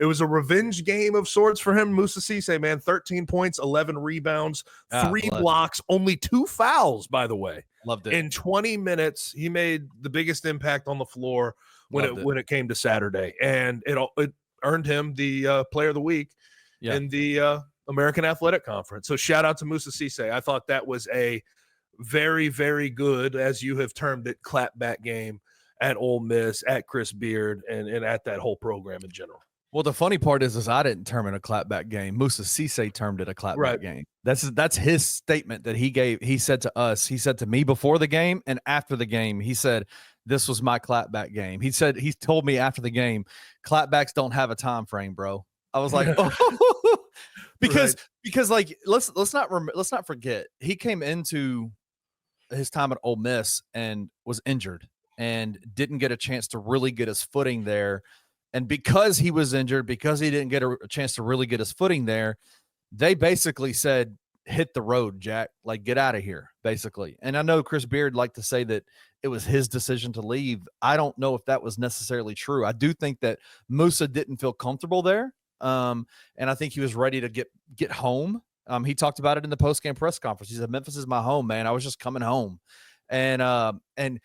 It was a revenge game of sorts for him. Moussa Cisse, man, 13 points, 11 rebounds, 3 blocks, only 2 fouls, by the way. Loved it. In 20 minutes, he made the biggest impact on the floor when it came to Saturday. And it earned him the player of the week in the American Athletic Conference. So shout out to Moussa Cisse. I thought that was a very, very good, as you have termed it, clapback game at Ole Miss, at Chris Beard, and at that whole program in general. Well, the funny part is I didn't term it a clapback game. Moussa Cisse termed it a clapback game. That's his statement that he gave. He said to us, he said to me before the game and after the game, he said, this was my clapback game. He told me after the game, clapbacks don't have a time frame, bro. I was like, oh. because like let's not forget, he came into his time at Ole Miss and was injured and didn't get a chance to really get his footing there. And because he was injured, because he didn't get a chance to really get his footing there, they basically said, hit the road, Jack, like get out of here, basically. And I know Chris Beard liked to say that it was his decision to leave. I don't know if that was necessarily true. I do think that Moussa didn't feel comfortable there. And I think he was ready to get home. He talked about it in the post-game press conference. He said, Memphis is my home, man. I was just coming home. And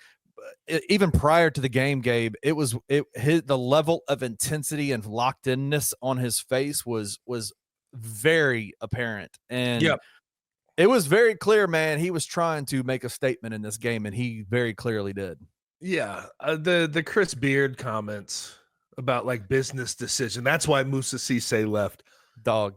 even prior to the game, Gabe, the level of intensity and locked inness on his face was very apparent. And it was very clear, man, he was trying to make a statement in this game, and he very clearly did. Yeah. The Chris Beard comments about like business decision. That's why Moussa Cisse left. Dog.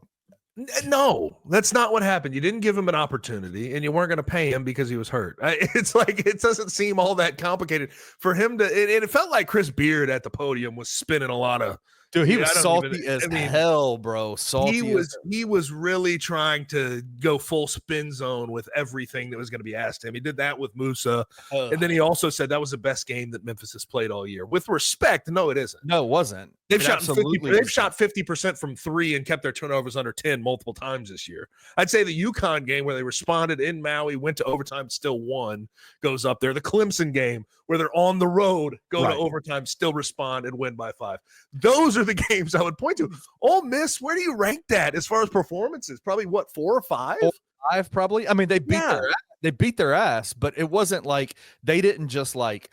No, that's not what happened. You didn't give him an opportunity, and you weren't going to pay him because he was hurt. It's like, it doesn't seem all that complicated for him to. It felt like Chris Beard at the podium was spinning a lot of. Dude, he was salty as hell, bro. He was really trying to go full spin zone with everything that was going to be asked him. He did that with Moussa. And then he also said that was the best game that Memphis has played all year. With respect, no, it isn't. No, it wasn't. They've shot 50% from 3 and kept their turnovers under 10 multiple times this year. I'd say the UConn game where they responded in Maui, went to overtime, still won, goes up there. The Clemson game where they're on the road, go to overtime, still respond and win by 5. Those are the games I would point to. Ole Miss, where do you rank that as far as performances? Probably what, 4 or 5? 4 or 5, probably. I mean, they beat their ass, but it wasn't like they didn't just like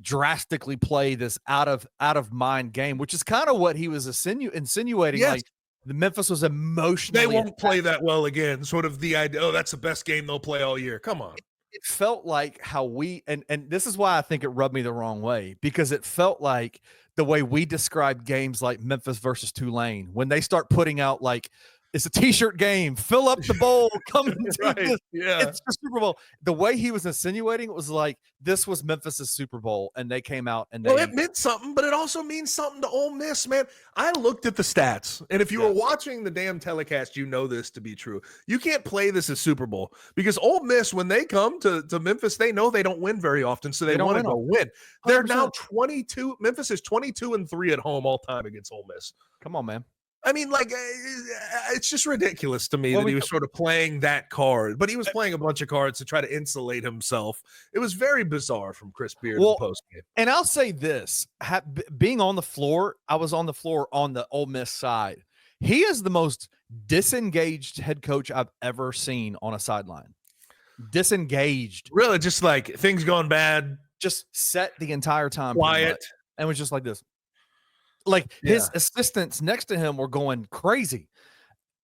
drastically play this out of mind game, which is kind of what he was insinuating. Yes. Like the Memphis was emotionally. They won't play that well again. Sort of the idea. Oh, that's the best game they'll play all year. Come on. It felt like how we and this is why I think it rubbed me the wrong way, because it felt like the way we describe games like Memphis versus Tulane, when they start putting out like, it's a t-shirt game, fill up the bowl, come and take this. Yeah. It's the Super Bowl. The way he was insinuating it was like this was Memphis's Super Bowl, and they came out and it meant something, but it also means something to Ole Miss, man. I looked at the stats, and if you were watching the damn telecast, you know this to be true. You can't play this as Super Bowl because Ole Miss, when they come to Memphis, they know they don't win very often, so they want to go win. They're 100%. Now 22. Memphis is 22-3 at home all time against Ole Miss. Come on, man. I mean, like, it's just ridiculous to me that he was sort of playing that card, but he was playing a bunch of cards to try to insulate himself. It was very bizarre from Chris Beard in the postgame. And I'll say this, being on the floor, I was on the floor on the Ole Miss side. He is the most disengaged head coach I've ever seen on a sideline. Disengaged. Really, just like things going bad. Just set the entire time. Quiet. And was just like this. Like his assistants next to him were going crazy.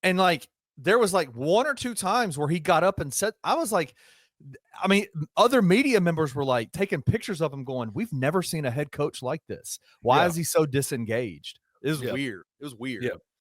And like, there was like 1 or 2 times where he got up and said, I was like, I mean, other media members were like taking pictures of him going, we've never seen a head coach like this. Why is he so disengaged? It was weird. It was weird. Yeah.